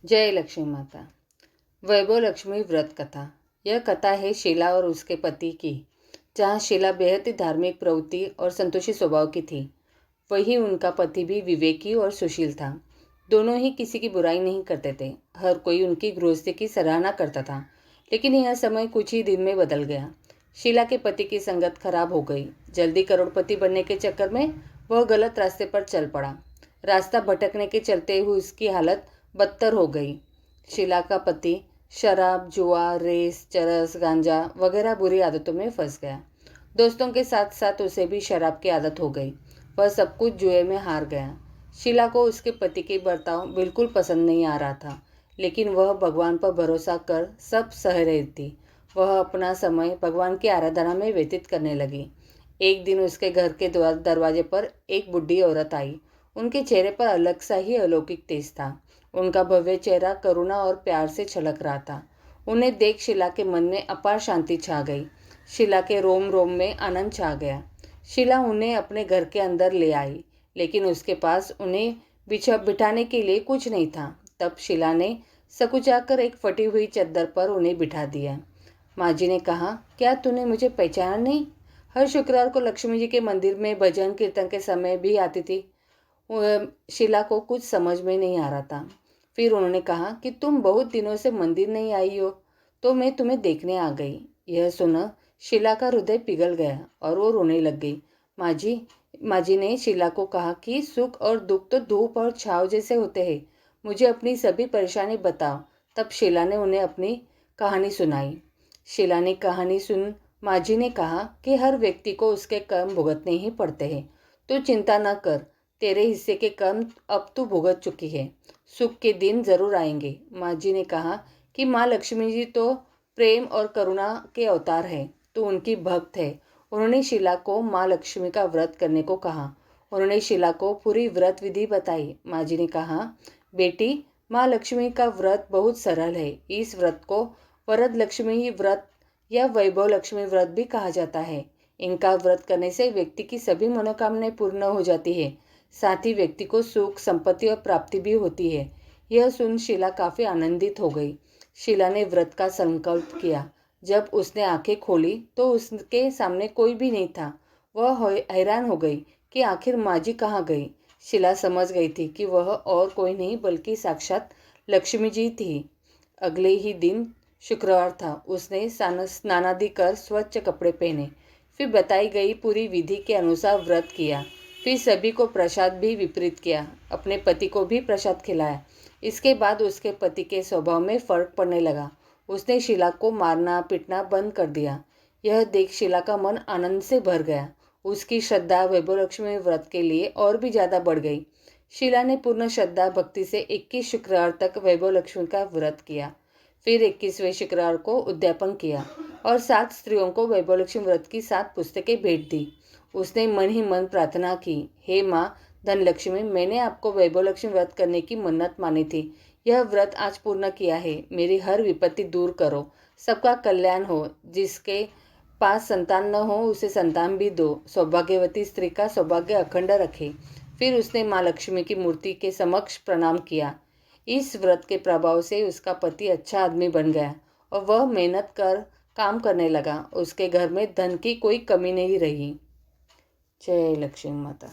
जय लक्ष्मी माता। वैभव लक्ष्मी व्रत कथा। यह कथा है शीला और उसके पति की, जहाँ शीला बेहद ही धार्मिक प्रवृत्ति और संतोषी स्वभाव की थी। वही उनका पति भी विवेकी और सुशील था। दोनों ही किसी की बुराई नहीं करते थे। हर कोई उनकी गृहस्थी की सराहना करता था। लेकिन यह समय कुछ ही दिन में बदल गया। शीला के पति की संगत खराब हो गई। जल्दी करोड़पति बनने के चक्कर में वह गलत रास्ते पर चल पड़ा। रास्ता भटकने के चलते हुए उसकी हालत बदतर हो गई। शीला का पति शराब, जुआ, रेस, चरस, गांजा वगैरह बुरी आदतों में फंस गया। दोस्तों के साथ साथ उसे भी शराब की आदत हो गई। वह सब कुछ जुए में हार गया। शीला को उसके पति के बर्ताव बिल्कुल पसंद नहीं आ रहा था, लेकिन वह भगवान पर भरोसा कर सब सह रही थी। वह अपना समय भगवान की आराधना में व्यतीत करने लगी। एक दिन उसके घर के दरवाजे पर एक बुढ़ी औरत आई। उनके चेहरे पर अलग सा ही अलौकिक तेज था। उनका भव्य चेहरा करुणा और प्यार से छलक रहा था। उन्हें देख शीला के मन में अपार शांति छा गई। शीला के रोम रोम में आनंद छा गया। शीला उन्हें अपने घर के अंदर ले आई, लेकिन उसके पास उन्हें बिठाने के लिए कुछ नहीं था। तब शीला ने सकुचाकर एक फटी हुई चद्दर पर उन्हें बिठा दिया। माँ जी ने कहा, क्या तूने मुझे पहचाना नहीं? हर शुक्रवार को लक्ष्मी जी के मंदिर में भजन कीर्तन के समय भी आती थी। शीला को कुछ समझ में नहीं आ रहा था। फिर उन्होंने कहा कि तुम बहुत दिनों से मंदिर नहीं आई हो, तो मैं तुम्हें देखने आ गई। यह सुन शीला का हृदय पिघल गया और वो रोने लग गई। माँ जी ने शीला को कहा कि सुख और दुख तो धूप और छाव जैसे होते हैं। मुझे अपनी सभी परेशानी बताओ। तब शीला ने उन्हें अपनी कहानी सुनाई। शीला ने कहानी सुन माँ जी ने कहा कि हर व्यक्ति को उसके कर्म भुगतने ही पड़ते हैं। तो चिंता न कर, तेरे हिस्से के कर्म अब तू भुगत चुकी है। सुख के दिन जरूर आएंगे। माँ जी ने कहा कि माँ लक्ष्मी जी तो प्रेम और करुणा के अवतार है, तो उनकी भक्त है। उन्होंने शीला को माँ लक्ष्मी का व्रत करने को कहा। उन्होंने शीला को पूरी व्रत विधि बताई। माँ जी ने कहा, बेटी, माँ लक्ष्मी का व्रत बहुत सरल है। इस व्रत को वरद लक्ष्मी व्रत या वैभव लक्ष्मी व्रत भी कहा जाता है। इनका व्रत करने से व्यक्ति की सभी मनोकामनाएं पूर्ण हो जाती है। साथ ही व्यक्ति को सुख, संपत्ति और प्राप्ति भी होती है। यह सुन शीला काफ़ी आनंदित हो गई। शीला ने व्रत का संकल्प किया। जब उसने आंखें खोली तो उसके सामने कोई भी नहीं था। वह हैरान हो गई कि आखिर माँ जी कहाँ गई। शीला समझ गई थी कि वह और कोई नहीं बल्कि साक्षात लक्ष्मी जी थी। अगले ही दिन शुक्रवार था। उसने स्नानादि कर स्वच्छ कपड़े पहने, फिर बताई गई पूरी विधि के अनुसार व्रत किया। फिर सभी को प्रसाद भी वितरित किया। अपने पति को भी प्रसाद खिलाया। इसके बाद उसके पति के स्वभाव में फर्क पड़ने लगा। उसने शीला को मारना पीटना बंद कर दिया। यह देख शीला का मन आनंद से भर गया। उसकी श्रद्धा वैभव लक्ष्मी व्रत के लिए और भी ज़्यादा बढ़ गई। शीला ने पूर्ण श्रद्धा भक्ति से 21 शुक्रवार तक वैभव लक्ष्मी का व्रत किया। फिर 21वें शुक्रवार को उद्यापन किया और 7 स्त्रियों को वैभव लक्ष्मी व्रत की 7 पुस्तकें भेंट दी। उसने मन ही मन प्रार्थना की, हे माँ धन लक्ष्मी, मैंने आपको वैभव लक्ष्मी व्रत करने की मन्नत मानी थी। यह व्रत आज पूर्ण किया है। मेरी हर विपत्ति दूर करो, सबका कल्याण हो। जिसके पास संतान न हो उसे संतान भी दो। सौभाग्यवती स्त्री का सौभाग्य अखंड रखे। फिर उसने माँ लक्ष्मी की मूर्ति के समक्ष प्रणाम किया। इस व्रत के प्रभाव से उसका पति अच्छा आदमी बन गया और वह मेहनत कर काम करने लगा। उसके घर में धन की कोई कमी नहीं रही। जय लक्ष्मी माता।